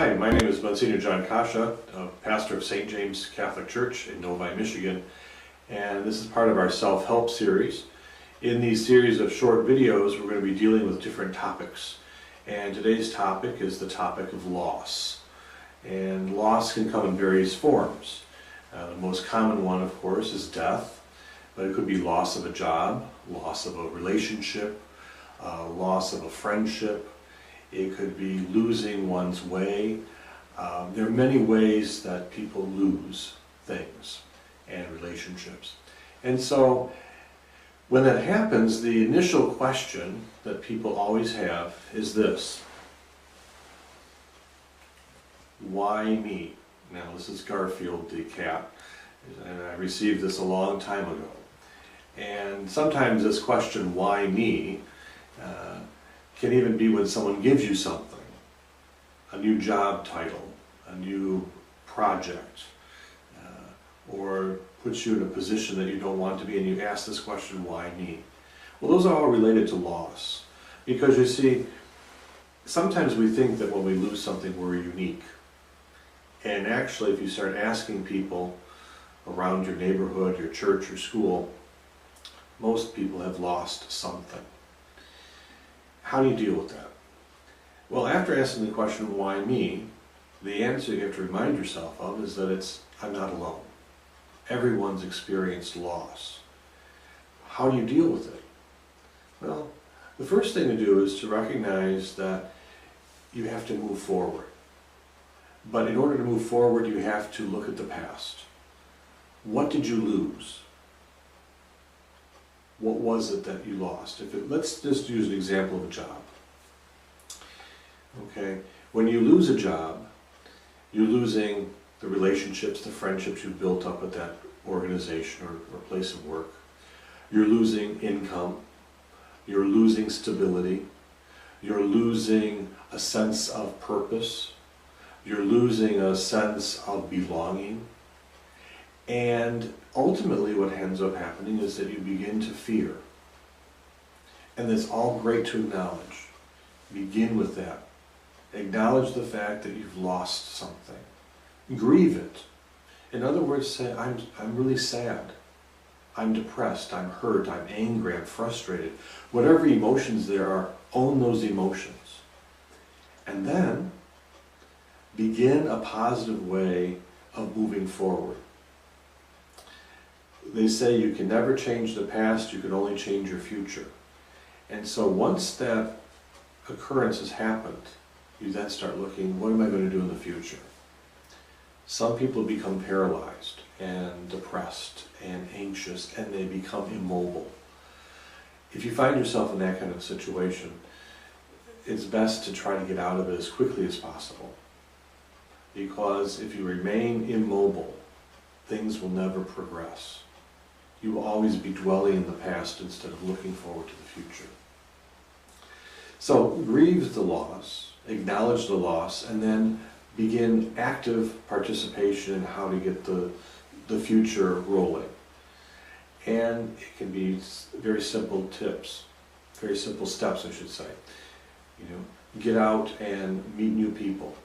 Hi, my name is Monsignor John Kasza, pastor of St. James Catholic Church in Novi, Michigan, and this is part of our self-help series. In these series of short videos, we're going to be dealing with different topics, and today's topic is the topic of loss. And loss can come in various forms. The most common one, of course, is death, but it could be loss of a job, loss of a relationship, loss of a friendship. It could be losing one's way. There are many ways that people lose things and relationships. And so when that happens, the initial question that people always have is this: why me? Now, this is Garfield the cat, and I received this a long time ago. And sometimes this question, why me, can even be when someone gives you something, a new job title, a new project, or puts you in a position that you don't want to be, and you ask this question, why me? Well, those are all related to loss. Because you see, sometimes we think that when we lose something, we're unique. And actually, if you start asking people around your neighborhood, your church, your school, most people have lost something. How do you deal with that? Well, after asking the question, why me, the answer you have to remind yourself of is that I'm not alone. Everyone's experienced loss. How do you deal with it? Well, the first thing to do is to recognize that you have to move forward. But in order to move forward, you have to look at the past. What did you lose? What was it that you lost? Let's just use an example of a job. Okay, when you lose a job, you're losing the relationships, the friendships you've built up at that organization or place of work. You're losing income. You're losing stability. You're losing a sense of purpose. You're losing a sense of belonging. And ultimately what ends up happening is that you begin to fear. And that's all great to acknowledge. Begin with that. Acknowledge the fact that you've lost something. Grieve it. In other words, say, I'm really sad. I'm depressed, I'm hurt, I'm angry, I'm frustrated. Whatever emotions there are, own those emotions. And then begin a positive way of moving forward. They say you can never change the past, you can only change your future. And so once that occurrence has happened, you then start looking, what am I going to do in the future? Some people become paralyzed and depressed and anxious, and they become immobile. If you find yourself in that kind of situation, it's best to try to get out of it as quickly as possible. Because if you remain immobile, things will never progress. You will always be dwelling in the past instead of looking forward to the future. So grieve the loss, acknowledge the loss, and then begin active participation in how to get the future rolling. And it can be very simple tips, very simple steps, I should say. Get out and meet new people.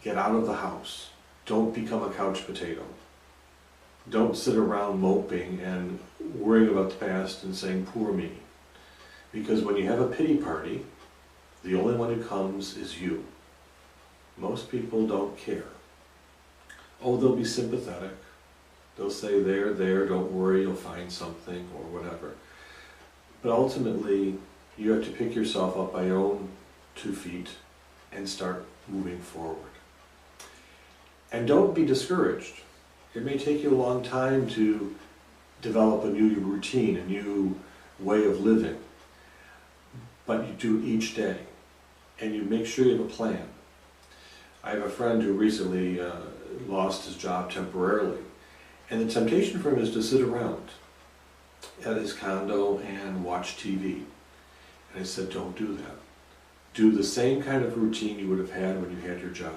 Get out of the house. Don't become a couch potato. Don't sit around moping and worrying about the past and saying, poor me. Because when you have a pity party, the only one who comes is you. Most people don't care. Oh, they'll be sympathetic. They'll say, there, don't worry, you'll find something, or whatever. But ultimately, you have to pick yourself up by your own 2 feet and start moving forward. And don't be discouraged. It may take you a long time to develop a new routine, a new way of living. But you do it each day, and you make sure you have a plan. I have a friend who recently lost his job temporarily, and the temptation for him is to sit around at his condo and watch TV. And I said, don't do that. Do the same kind of routine you would have had when you had your job.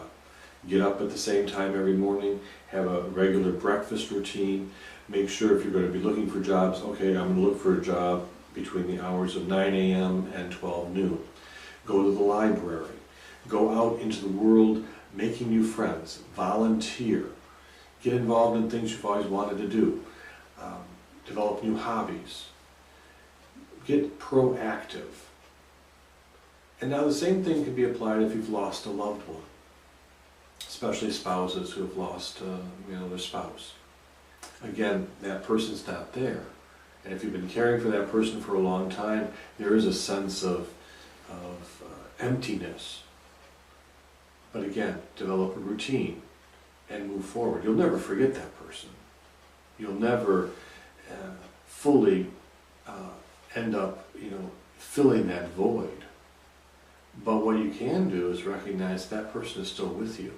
Get up at the same time every morning, have a regular breakfast routine, make sure if you're going to be looking for jobs, okay, I'm going to look for a job between the hours of 9 a.m. and 12 noon. Go to the library. Go out into the world, making new friends, volunteer, get involved in things you've always wanted to do, develop new hobbies, get proactive. And now the same thing can be applied if you've lost a loved one, especially spouses who have lost their spouse. Again, that person's not there. And if you've been caring for that person for a long time, there is a sense of emptiness. But again, develop a routine and move forward. You'll never forget that person. You'll never fully end up, filling that void. But what you can do is recognize that person is still with you.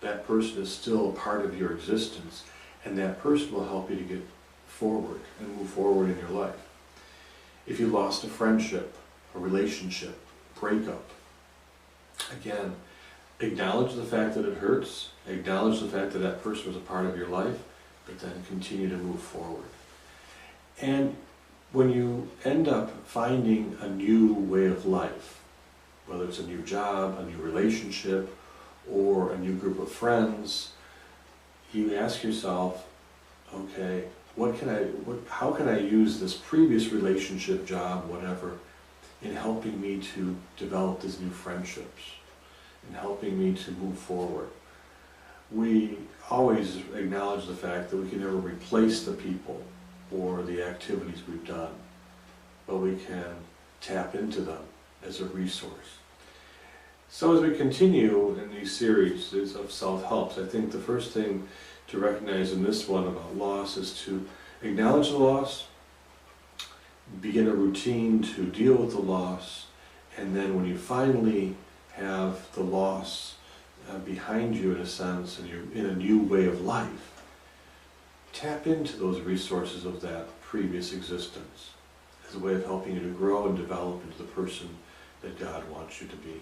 That person is still a part of your existence, and that person will help you to get forward and move forward in your life. If you lost a friendship, a relationship, breakup, again, acknowledge the fact that it hurts, acknowledge the fact that that person was a part of your life, but then continue to move forward. And when you end up finding a new way of life, whether it's a new job, a new relationship, or a new group of friends, you ask yourself, okay, how can I use this previous relationship, job, whatever, in helping me to develop these new friendships, in helping me to move forward? We always acknowledge the fact that we can never replace the people or the activities we've done, but we can tap into them as a resource. So as we continue in these series of self-helps, I think the first thing to recognize in this one about loss is to acknowledge the loss, begin a routine to deal with the loss, and then when you finally have the loss behind you in a sense, and you're in a new way of life, tap into those resources of that previous existence as a way of helping you to grow and develop into the person that God wants you to be.